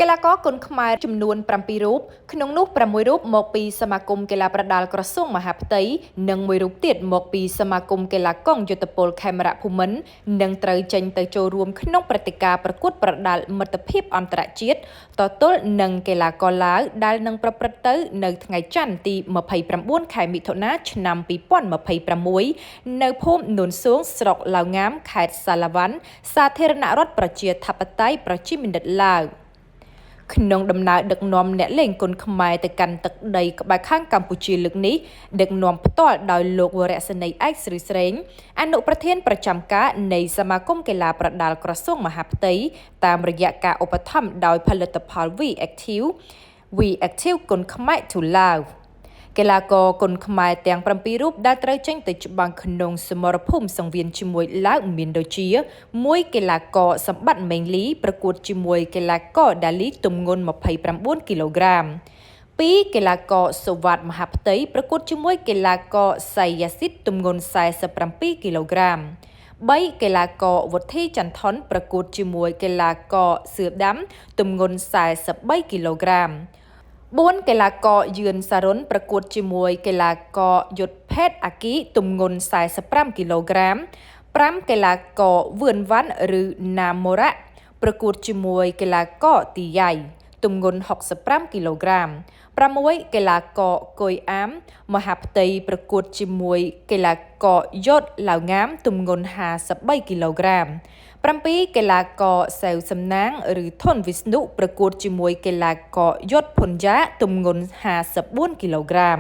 កីឡាករគុនខ្មែរចំនួន7រូបក្នុងនោះ6រូបមកពីសមាគមកីឡាប្រដាល់ក្រសួងមហាផ្ទៃនិង1រូបទៀតមកពីសមាគមកីឡាកង់យុទ្ធពលខេមរៈភូមិន្ទនឹងត្រូវចេញទៅចូលរួមក្នុងព្រឹត្តិការណ៍ប្រកួតប្រដាល់មិត្តភាពអន្តរជាតិតទល់នឹងកីឡាករឡាវដែលនឹងប្រព្រឹត្តទៅនៅថ្ងៃច័ន្ទទី29ខែមិថុនាឆ្នាំ2026នៅភូមិនួនសួងស្រុកឡាវងាមខេត្តសាឡាវ៉ាន់សាធារណរដ្ឋប្រជាធិបតេយ្យប្រជាមានិតឡាវក្នុងដំណើរដឹកនាំអ្នកលេងគុនខ្មែរទៅកាន់ទឹកដីក្បែរខាងកម្ពុជាលើកនេះដឹកនាំផ្ទាល់ដោយលោកវរៈសេនីយ៍ឯកស្រីស្រេងអនុប្រធានប្រចាំការនៃសមាគមកីឡាប្រដាល់ក្រសួងមហាផ្ទៃតាមរយៈការឧបត្ថម្ភដោយផលិតផល We Active គុនខ្មែរ to Love កីឡាករគុនខ្មែរទាំង7រូបដែលត្រូវចេញទៅច្បាំងក្នុងសមរភូមិសង្វៀនជាមួយឡាវមានដូចជា1កីឡាករសម្បត្តិមេងលីប្រកួតជាមួយកីឡាករដាលីទម្ងន់29គីឡូក្រាម2កីឡាករសុវត្ថិមហាផ្ទៃប្រកួតជាមួយកីឡាករសៃយ៉ាស៊ីតទម្ងន់47គីឡូក្រាម3កីឡាករវុធីចន្ទថនប្រកួតជាមួយកីឡាករសឿដាំទម្ងន់43គីឡូក្រាម4កីឡាករយឿនសារុនប្រកួតជាមួយកីឡាករយុទ្ធភេទអាគីទម្ងន់45គីឡូក្រាម5កីឡាករវឿនវ៉ាន់ឬណាម៉ូរ៉ាប្រកួតជាមួយកីឡាករទីយ៉ៃទម្ងន់65គីឡូក្រាម6កីឡាករកុយអាមមហាផ្ទៃប្រកួតជាមួយកីឡាករយុទ្ធឡាវងាមទម្ងន់53គីឡូក្រាម7កីឡាករសែវសំណាងឬធនវិស្ណុប្រកួតជាមួយកីឡាករយុទ្ធភុនយ៉ាទម្ងន់54គីឡូក្រាម